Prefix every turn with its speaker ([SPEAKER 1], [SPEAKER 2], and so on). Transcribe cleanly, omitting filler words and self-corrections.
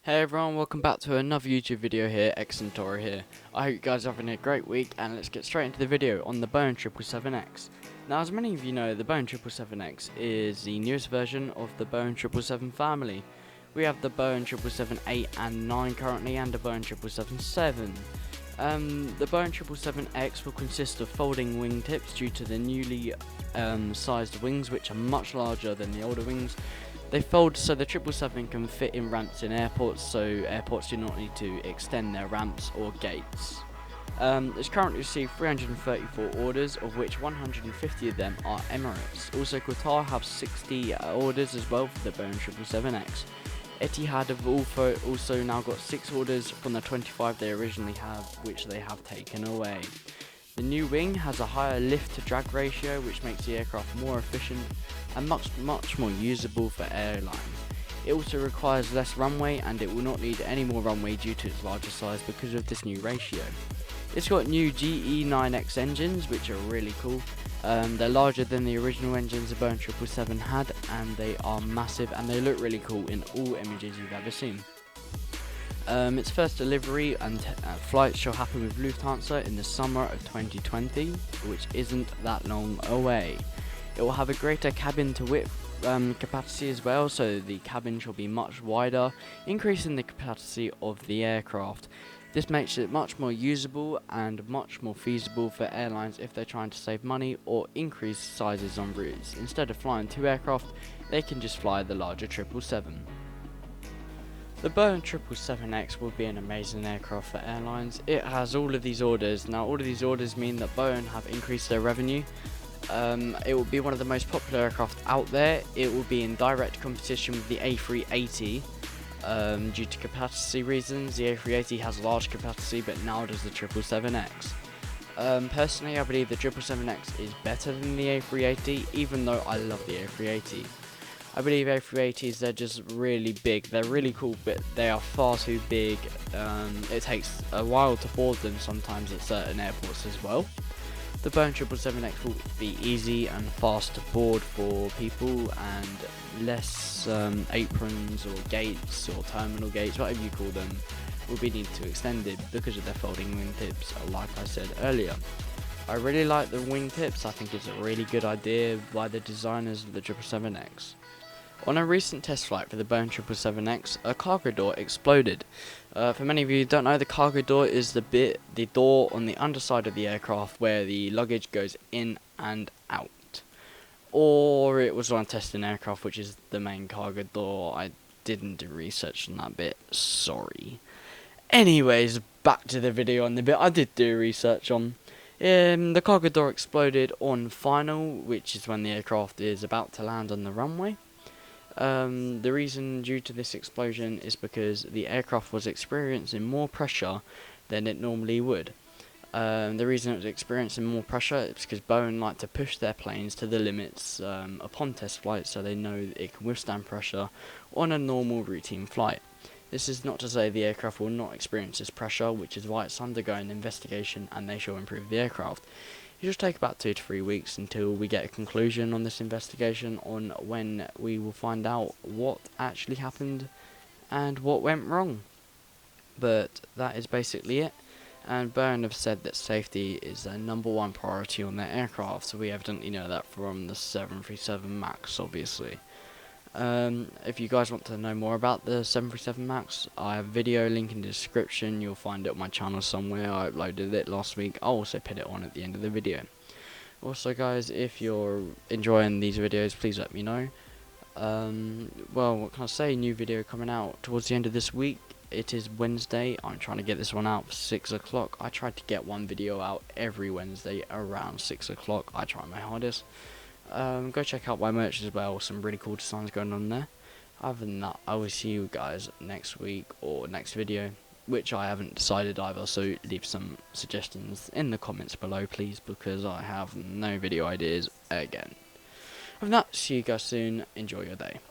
[SPEAKER 1] Hey everyone, welcome back to another YouTube video here, Xentora here. I hope you guys are having a great week, and let's get straight into the video on the Boeing 777X. Now, as many of you know, the Boeing 777X is the newest version of the Boeing 777 family. We have the Boeing 777-8 and 9 currently, and the Boeing 777-7. The Boeing 777X will consist of folding wing tips due to the newly sized wings, which are much larger than the older wings. They fold so the 777 can fit in ramps in airports, so airports do not need to extend their ramps or gates. It's currently received 334 orders, of which 150 of them are Emirates. Also, Qatar have 60 orders as well for the Boeing 777X. Etihad have also now got 6 orders from the 25 they originally have, which they have taken away. The new wing has a higher lift to drag ratio, which makes the aircraft more efficient and much more usable for airlines. It also requires less runway, and it will not need any more runway due to its larger size because of this new ratio. It's got new GE9X engines, which are really cool. They're larger than the original engines the Boeing 777 had, and they are massive, and they look really cool in all images you've ever seen. Its first delivery and flights shall happen with Lufthansa in the summer of 2020, which isn't that long away. It will have a greater cabin to width capacity as well, so the cabin shall be much wider, increasing the capacity of the aircraft. This makes it much more usable and much more feasible for airlines if they're trying to save money or increase sizes on routes. Instead of flying 2 aircraft, they can just fly the larger 777. The Boeing 777X will be an amazing aircraft for airlines. It has all of these orders. Now, all of these orders mean that Boeing have increased their revenue. It will be one of the most popular aircraft out there. It will be in direct competition with the A380 due to capacity reasons. The A380 has large capacity, but now does the 777X. Personally, I believe the 777X is better than the A380, even though I love the A380. I believe A380s, they're just really big. They're really cool, but they are far too big. It takes a while to board them sometimes at certain airports as well. The Boeing 777X will be easy and fast to board for people, and less aprons or gates or terminal gates, whatever you call them, will be needed to extended because of their folding wingtips, like I said earlier. I really like the wingtips. I think it's a really good idea by the designers of the 777X. On a recent test flight for the Boeing 777X, a cargo door exploded. For many of you who don't know, the cargo door is the door on the underside of the aircraft where the luggage goes in and out. Or it was on a testing aircraft, which is the main cargo door. I didn't do research on that bit, sorry. Anyways, back to the video on the bit I did do research on. The cargo door exploded on final, which is when the aircraft is about to land on the runway. The reason due to this explosion is because the aircraft was experiencing more pressure than it normally would. The reason it was experiencing more pressure is because Boeing like to push their planes to the limits upon test flights, so they know it can withstand pressure on a normal routine flight. This is not to say the aircraft will not experience this pressure, which is why it's undergoing investigation, and they shall improve the aircraft. It will take about 2 to 3 weeks until we get a conclusion on this investigation, on when we will find out what actually happened and what went wrong. But that is basically it, and Boeing have said that safety is their #1 priority on their aircraft, so we evidently know that from the 737 MAX, obviously. If you guys want to know more about the 737 MAX, I have a video link in the description. You'll find it on my channel somewhere. I uploaded it last week. I'll also put it on at the end of the video. Also, guys, if you're enjoying these videos, please let me know. Well, what can I say? New video coming out towards the end of this week. It is Wednesday. I'm trying to get this one out for 6 o'clock. I try to get one video out every Wednesday around 6 o'clock. I try my hardest. Go check out my merch as well, some really cool designs going on there. Other than that, I will see you guys next week or next video, which I haven't decided either, so leave some suggestions in the comments below please, because I have no video ideas again. Other than that, see you guys soon, enjoy your day.